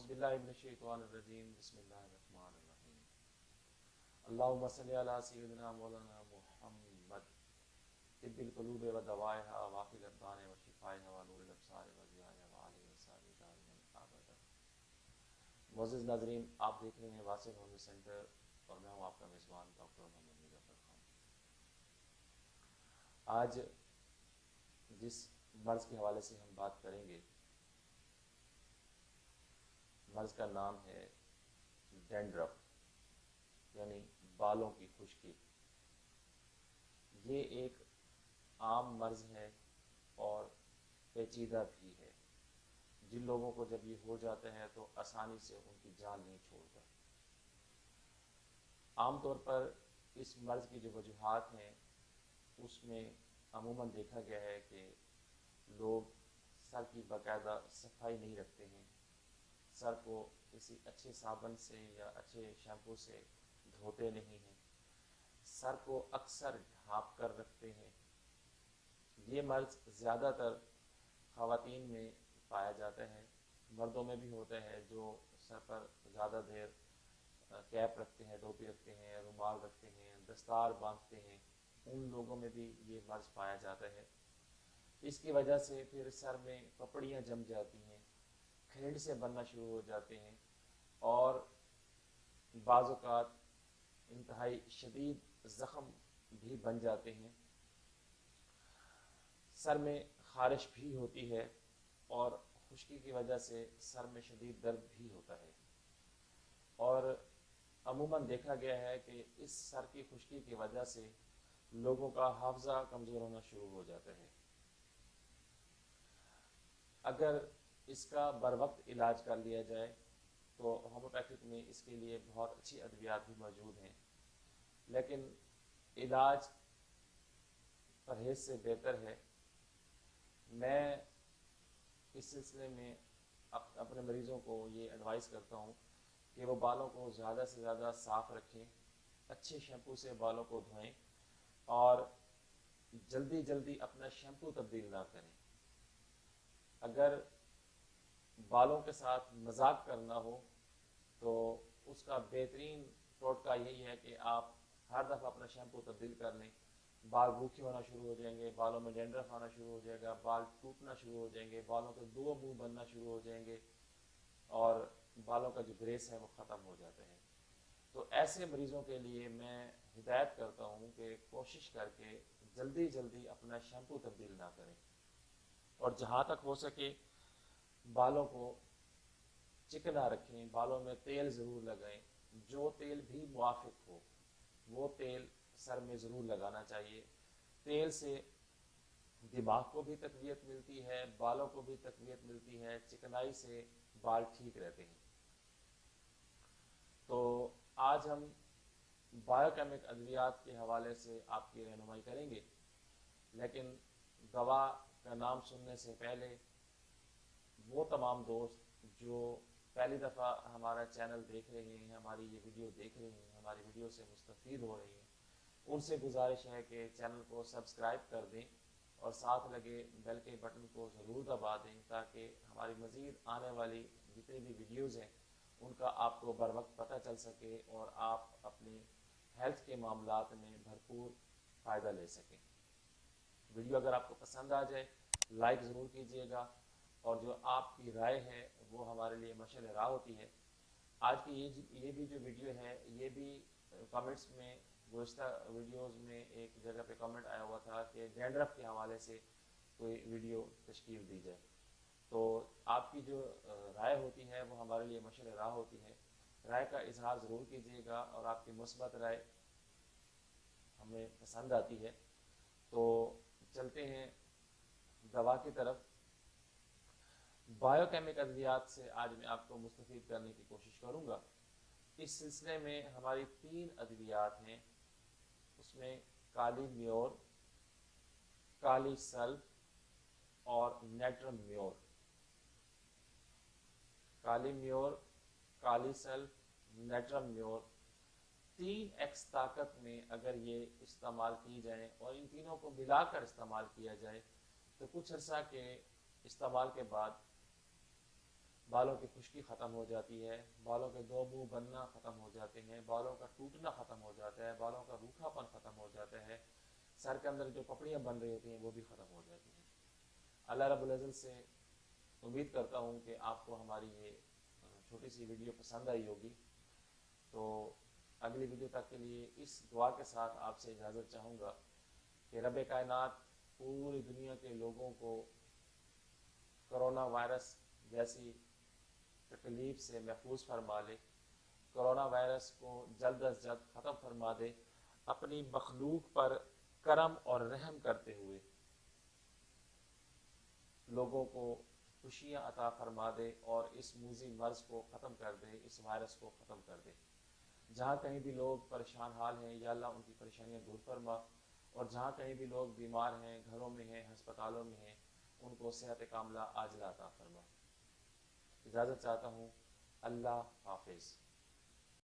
اعوذ باللہ من الشیطان الرجیم بسم اللہ الرحمن الرحیم اللہم صلی علی سیدنا مولانا محمد طب القلوب و دوائها وافی الابدان و شفائها و نور الابصار و ضیائها و آلہ و صحبہ دائما ابدا۔ معزز ناظرین، آپ دیکھ رہے ہیں واصل ہومی سینٹر اور میں ہوں آپ کا میزبان ڈاکٹر محمد مظفر خان۔ آج جس مرض کے حوالے سے ہم بات کریں گے، مرض کا نام ہے ڈینڈرف، یعنی بالوں کی خشکی۔ یہ ایک عام مرض ہے اور پیچیدہ بھی ہے۔ جن لوگوں کو جب یہ ہو جاتا ہے تو آسانی سے ان کی جان نہیں چھوڑتا۔ عام طور پر اس مرض کی جو وجوہات ہیں اس میں عموماً دیکھا گیا ہے کہ لوگ سر کی باقاعدہ صفائی نہیں رکھتے ہیں، سر کو کسی اچھے صابن سے یا اچھے شیمپو سے دھوتے نہیں ہیں، سر کو اکثر ڈھانپ کر رکھتے ہیں۔ یہ مرض زیادہ تر خواتین میں پایا جاتا ہے، مردوں میں بھی ہوتا ہے جو سر پر زیادہ دیر کیپ رکھتے ہیں، ٹوپی رکھتے ہیں، رومال رکھتے ہیں، دستار باندھتے ہیں، ان لوگوں میں بھی یہ مرض پایا جاتا ہے۔ اس کی وجہ سے پھر سر میں پپڑیاں جم جاتی ہیں، کھرنڈ سے بننا شروع ہو جاتے ہیں اور بعض اوقات انتہائی شدید زخم بھی بن جاتے ہیں۔ سر میں خارش بھی ہوتی ہے اور خشکی کی وجہ سے سر میں شدید درد بھی ہوتا ہے، اور عموماً دیکھا گیا ہے کہ اس سر کی خشکی کی وجہ سے لوگوں کا حافظہ کمزور ہونا شروع ہو جاتا ہے۔ اگر اس کا بر وقت علاج کر لیا جائے تو ہومیوپیتھک میں اس کے لیے بہت اچھی ادویات بھی موجود ہیں، لیکن علاج پرہیز سے بہتر ہے۔ میں اس سلسلے میں اپنے مریضوں کو یہ ایڈوائز کرتا ہوں کہ وہ بالوں کو زیادہ سے زیادہ صاف رکھیں، اچھے شیمپو سے بالوں کو دھوئیں اور جلدی جلدی اپنا شیمپو تبدیل نہ کریں۔ اگر بالوں کے ساتھ مذاق کرنا ہو تو اس کا بہترین ٹوٹکا یہی ہے کہ آپ ہر دفعہ اپنا شیمپو تبدیل کر لیں، بال روکھے ہونا شروع ہو جائیں گے، بالوں میں ڈینڈرف آنا شروع ہو جائے گا، بال ٹوٹنا شروع ہو جائیں گے، بالوں کے دو منہ بننا شروع ہو جائیں گے اور بالوں کا جو گریس ہے وہ ختم ہو جاتا ہے۔ تو ایسے مریضوں کے لیے میں ہدایت کرتا ہوں کہ کوشش کر کے جلدی جلدی اپنا شیمپو تبدیل نہ کریں، اور جہاں تک ہو سکے بالوں کو چکنا رکھیں، بالوں میں تیل ضرور لگائیں، جو تیل بھی موافق ہو وہ تیل سر میں ضرور لگانا چاہیے۔ تیل سے دماغ کو بھی تقویت ملتی ہے، بالوں کو بھی تقویت ملتی ہے، چکنائی سے بال ٹھیک رہتے ہیں۔ تو آج ہم بایو کیمک ادویات کے حوالے سے آپ کی رہنمائی کریں گے، لیکن دوا کا نام سننے سے پہلے وہ تمام دوست جو پہلی دفعہ ہمارا چینل دیکھ رہے ہیں، ہماری یہ ویڈیو دیکھ رہے ہیں، ہماری ویڈیو سے مستفید ہو رہے ہیں، ان سے گزارش ہے کہ چینل کو سبسکرائب کر دیں اور ساتھ لگے بیل کے بٹن کو ضرور دبا دیں تاکہ ہماری مزید آنے والی جتنی بھی ویڈیوز ہیں ان کا آپ کو بر وقت پتہ چل سکے اور آپ اپنی ہیلتھ کے معاملات میں بھرپور فائدہ لے سکیں۔ ویڈیو اگر آپ کو پسند آ جائے لائک ضرور کیجیے گا، اور جو آپ کی رائے ہے وہ ہمارے لیے مشعل راہ ہوتی ہے۔ آج کی یہ بھی جو ویڈیو ہے یہ بھی کامنٹس میں گزشتہ ویڈیوز میں ایک جگہ پہ کامنٹ آیا ہوا تھا کہ ڈینڈرف کے حوالے سے کوئی ویڈیو تشکیل دی جائے، تو آپ کی جو رائے ہوتی ہے وہ ہمارے لیے مشعل راہ ہوتی ہے۔ رائے کا اظہار ضرور کیجیے گا اور آپ کی مثبت رائے ہمیں پسند آتی ہے۔ تو چلتے ہیں دوا کی طرف۔ بایو کیمک ادویات سے آج میں آپ کو مستفید کرنے کی کوشش کروں گا۔ اس سلسلے میں ہماری 3 ادویات ہیں، اس میں کالی میور، کالی سلف اور نیٹرم میور۔ کالی میور، کالی سلف، نیٹرم میور 3x طاقت میں اگر یہ استعمال کی جائیں اور ان تینوں کو ملا کر استعمال کیا جائے تو کچھ عرصہ کے استعمال کے بعد بالوں کی خشکی ختم ہو جاتی ہے، بالوں کے دو منہ بننا ختم ہو جاتے ہیں، بالوں کا ٹوٹنا ختم ہو جاتا ہے، بالوں کا روکھا پن ختم ہو جاتا ہے، سر کے اندر جو پپڑیاں بن رہی ہوتی ہیں وہ بھی ختم ہو جاتی ہیں۔ اللہ رب العزت سے امید کرتا ہوں کہ آپ کو ہماری یہ چھوٹی سی ویڈیو پسند آئی ہوگی۔ تو اگلی ویڈیو تک کے لیے اس دعا کے ساتھ آپ سے اجازت چاہوں گا کہ رب کائنات پوری دنیا کے لوگوں کو کرونا وائرس جیسی تکلیف سے محفوظ فرما لے، کرونا وائرس کو جلد از جلد ختم فرما دے، اپنی مخلوق پر کرم اور رحم کرتے ہوئے لوگوں کو خوشیاں عطا فرما دے اور اس موذی مرض کو ختم کر دے، اس وائرس کو ختم کر دے۔ جہاں کہیں بھی لوگ پریشان حال ہیں یا اللہ ان کی پریشانیاں دور فرما، اور جہاں کہیں بھی لوگ بیمار ہیں، گھروں میں ہیں، ہسپتالوں میں ہیں، ان کو صحت کاملہ عاجلہ عطا فرما۔ اجازت چاہتا ہوں، اللہ حافظ۔